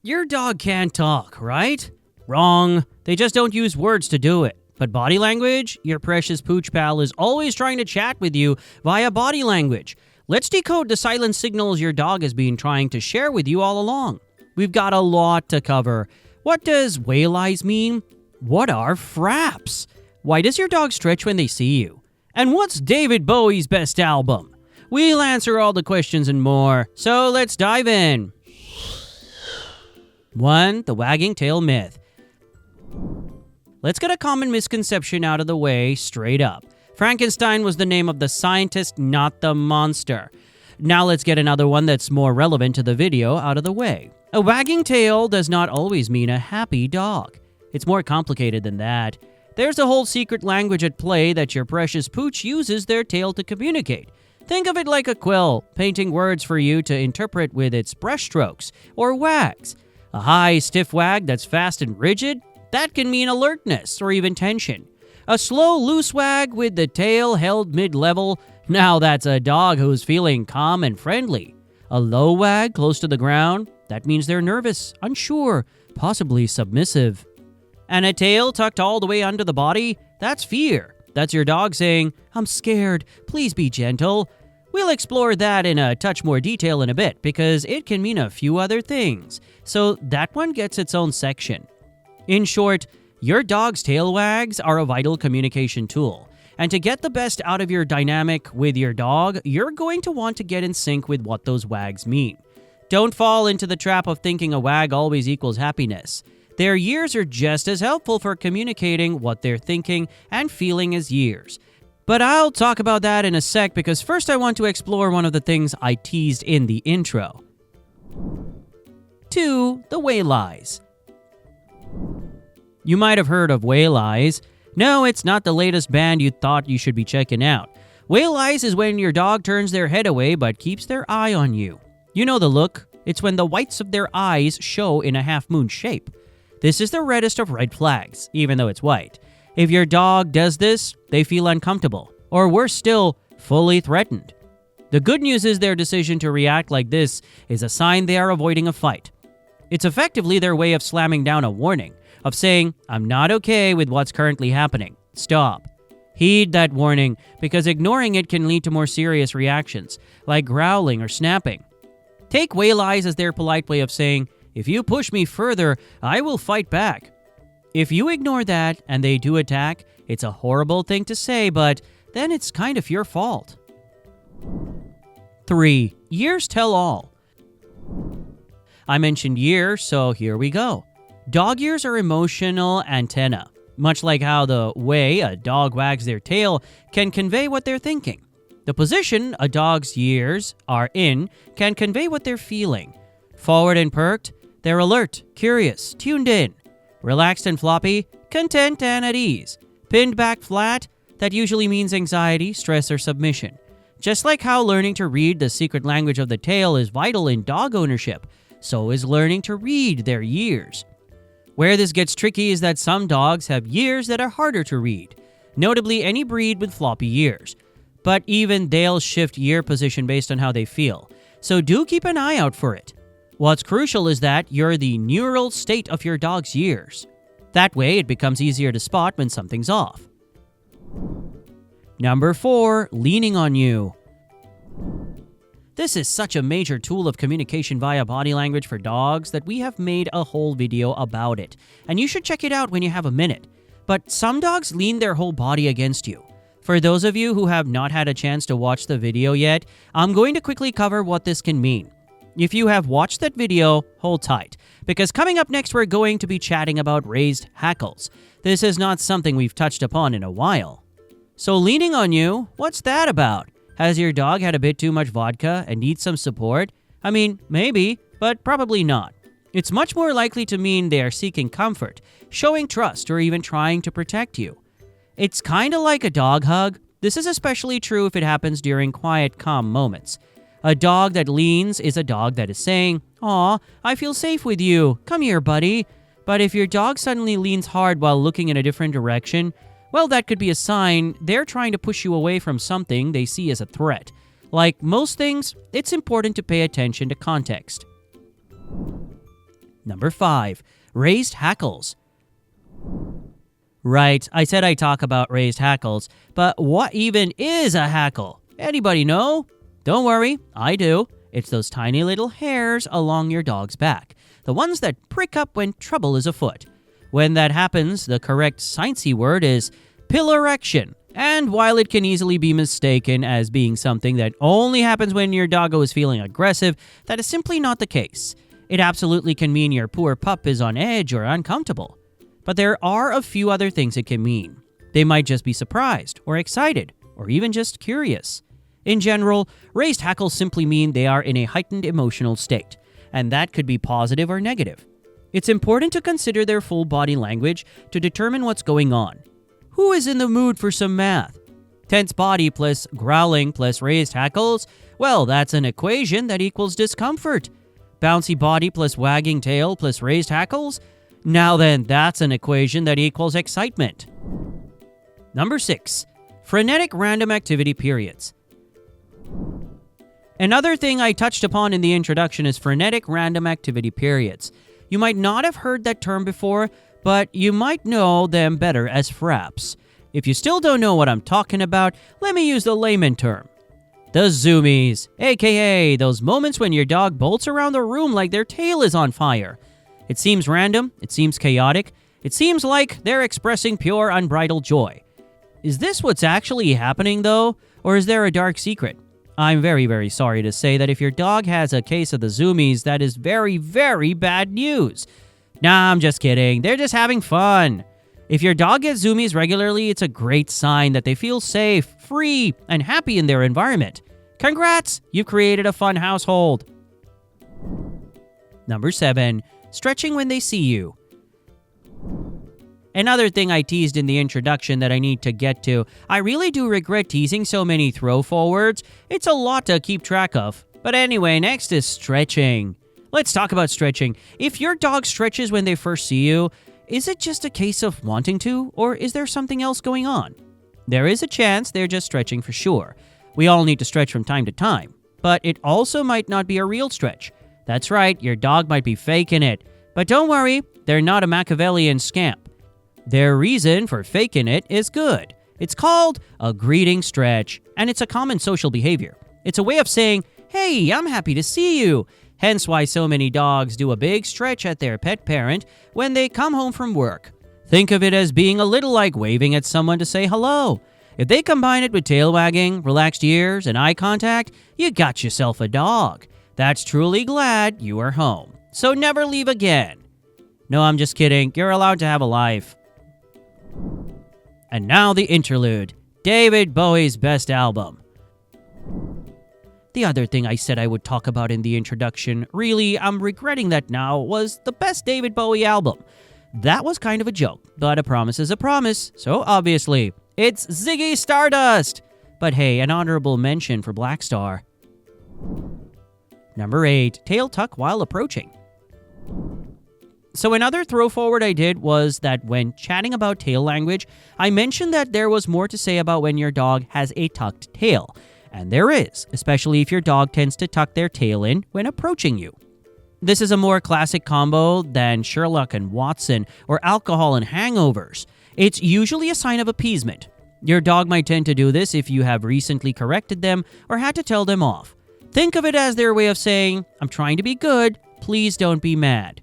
Your dog can't talk, right? Wrong. They just don't use words to do it. But body language? Your precious pooch pal is always trying to chat with you via body language. Let's decode the silent signals your dog has been trying to share with you all along. We've got a lot to cover. What does whale eyes mean? What are fraps? Why does your dog stretch when they see you? And what's David Bowie's best album? We'll answer all the questions and more, so let's dive in. 1. The wagging tail myth. Let's get a common misconception out of the way straight up. Frankenstein was the name of the scientist, not the monster. Now let's get another one that's more relevant to the video out of the way. A wagging tail does not always mean a happy dog. It's more complicated than that. There's a whole secret language at play that your precious pooch uses their tail to communicate. Think of it like a quill, painting words for you to interpret with its brushstrokes, or wags. A high, stiff wag that's fast and rigid, that can mean alertness or even tension. A slow, loose wag with the tail held mid-level, now that's a dog who's feeling calm and friendly. A low wag close to the ground, that means they're nervous, unsure, possibly submissive. And a tail tucked all the way under the body, that's fear. That's your dog saying, "I'm scared, please be gentle." We'll explore that in a touch more detail in a bit because it can mean a few other things, so that one gets its own section. In short, your dog's tail wags are a vital communication tool, and to get the best out of your dynamic with your dog, you're going to want to get in sync with what those wags mean. Don't fall into the trap of thinking a wag always equals happiness. Their years are just as helpful for communicating what they're thinking and feeling as years. But I'll talk about that in a sec because first I want to explore one of the things I teased in the intro. 2. The whale eyes. You might have heard of whale eyes. No, it's not the latest band you thought you should be checking out. Whale eyes is when your dog turns their head away but keeps their eye on you. You know the look. It's when the whites of their eyes show in a half-moon shape. This is the reddest of red flags, even though it's white. If your dog does this, they feel uncomfortable, or worse still, fully threatened. The good news is their decision to react like this is a sign they are avoiding a fight. It's effectively their way of slamming down a warning, of saying, "I'm not okay with what's currently happening. Stop." Heed that warning, because ignoring it can lead to more serious reactions, like growling or snapping. Take whale eyes as their polite way of saying, "If you push me further, I will fight back." If you ignore that and they do attack, it's a horrible thing to say, but then it's kind of your fault. 3. Years tell all. I mentioned years, so here we go. Dog ears are emotional antennae, much like how the way a dog wags their tail can convey what they're thinking. The position a dog's ears are in can convey what they're feeling. Forward and perked, they're alert, curious, tuned in. Relaxed and floppy, content and at ease. Pinned back flat, that usually means anxiety, stress, or submission. Just like how learning to read the secret language of the tail is vital in dog ownership, so is learning to read their years. Where this gets tricky is that some dogs have years that are harder to read, notably any breed with floppy ears. But even they'll shift year position based on how they feel, so do keep an eye out for it. What's crucial is that you're the neural state of your dog's years. That way, it becomes easier to spot when something's off. Number 4, leaning on you. This is such a major tool of communication via body language for dogs that we have made a whole video about it, and you should check it out when you have a minute. But some dogs lean their whole body against you. For those of you who have not had a chance to watch the video yet, I'm going to quickly cover what this can mean. If you have watched that video, hold tight, because coming up next we're going to be chatting about raised hackles. This is not something we've touched upon in a while. So leaning on you, what's that about? Has your dog had a bit too much vodka and needs some support? I mean, maybe, but probably not. It's much more likely to mean they are seeking comfort, showing trust, or even trying to protect you. It's kinda like a dog hug. This is especially true if it happens during quiet, calm moments. A dog that leans is a dog that is saying, "Aw, I feel safe with you. Come here, buddy." But if your dog suddenly leans hard while looking in a different direction, well, that could be a sign they're trying to push you away from something they see as a threat. Like most things, it's important to pay attention to context. Number 5. Raised hackles. Right, I said I'd talk about raised hackles, but what even is a hackle? Anybody know? Don't worry, I do. It's those tiny little hairs along your dog's back, the ones that prick up when trouble is afoot. When that happens, the correct sciencey word is pillarection. And while it can easily be mistaken as being something that only happens when your doggo is feeling aggressive, that is simply not the case. It absolutely can mean your poor pup is on edge or uncomfortable. But there are a few other things it can mean. They might just be surprised or excited or even just curious. In general, raised hackles simply mean they are in a heightened emotional state, and that could be positive or negative. It's important to consider their full body language to determine what's going on. Who is in the mood for some math? Tense body plus growling plus raised hackles? Well, that's an equation that equals discomfort. Bouncy body plus wagging tail plus raised hackles? Now then, that's an equation that equals excitement. Number 6. Frenetic random activity periods. Another thing I touched upon in the introduction is frenetic random activity periods. You might not have heard that term before, but you might know them better as fraps. If you still don't know what I'm talking about, let me use the layman term. The zoomies, aka those moments when your dog bolts around the room like their tail is on fire. It seems random, it seems chaotic, it seems like they're expressing pure unbridled joy. Is this what's actually happening though, or is there a dark secret? I'm very, very sorry to say that if your dog has a case of the zoomies, that is very, very bad news. Nah, I'm just kidding, they're just having fun. If your dog gets zoomies regularly, it's a great sign that they feel safe, free, and happy in their environment. Congrats, you've created a fun household. Number 7. Stretching when they see you. Another thing I teased in the introduction that I need to get to. I really do regret teasing so many throw forwards. It's a lot to keep track of. But anyway, next is stretching. Let's talk about stretching. If your dog stretches when they first see you, is it just a case of wanting to, or is there something else going on? There is a chance they're just stretching for sure. We all need to stretch from time to time. But it also might not be a real stretch. That's right, your dog might be faking it. But don't worry, they're not a Machiavellian scamp. Their reason for faking it is good. It's called a greeting stretch, and it's a common social behavior. It's a way of saying, hey, I'm happy to see you. Hence why so many dogs do a big stretch at their pet parent when they come home from work. Think of it as being a little like waving at someone to say hello. If they combine it with tail wagging, relaxed ears, and eye contact, you got yourself a dog that's truly glad you are home. So never leave again. No, I'm just kidding. You're allowed to have a life. And now the interlude. David Bowie's best album. The other thing I said I would talk about in the introduction, really, I'm regretting that now, was the best David Bowie album. That was kind of a joke, but a promise is a promise, so obviously, it's Ziggy Stardust! But hey, an honorable mention for Black Star. Number 8, tail tuck while approaching. So another throw forward I did was that when chatting about tail language, I mentioned that there was more to say about when your dog has a tucked tail. And there is, especially if your dog tends to tuck their tail in when approaching you. This is a more classic combo than Sherlock and Watson or alcohol and hangovers. It's usually a sign of appeasement. Your dog might tend to do this if you have recently corrected them or had to tell them off. Think of it as their way of saying, I'm trying to be good, please don't be mad.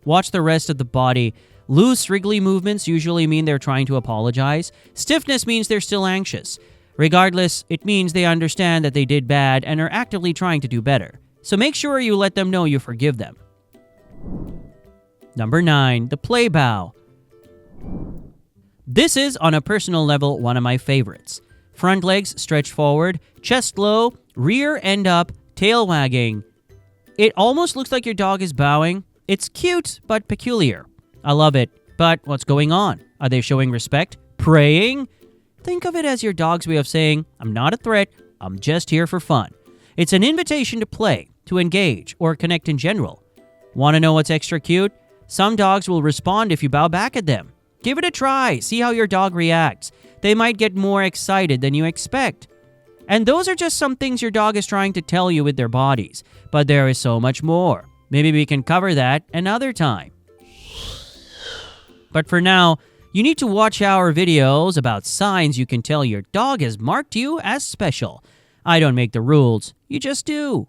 Watch the rest of the body. Loose, wriggly movements usually mean they're trying to apologize. Stiffness means they're still anxious. Regardless, it means they understand that they did bad and are actively trying to do better. So make sure you let them know you forgive them. Number 9, the play bow. This is, on a personal level, one of my favorites. Front legs stretch forward, chest low, rear end up, tail wagging. It almost looks like your dog is bowing. It's cute, but peculiar. I love it. But what's going on? Are they showing respect? Praying? Think of it as your dog's way of saying, I'm not a threat, I'm just here for fun. It's an invitation to play, to engage, or connect in general. Want to know what's extra cute? Some dogs will respond if you bow back at them. Give it a try, see how your dog reacts. They might get more excited than you expect. And those are just some things your dog is trying to tell you with their bodies. But there is so much more. Maybe we can cover that another time. But for now, you need to watch our videos about signs you can tell your dog has marked you as special. I don't make the rules, you just do.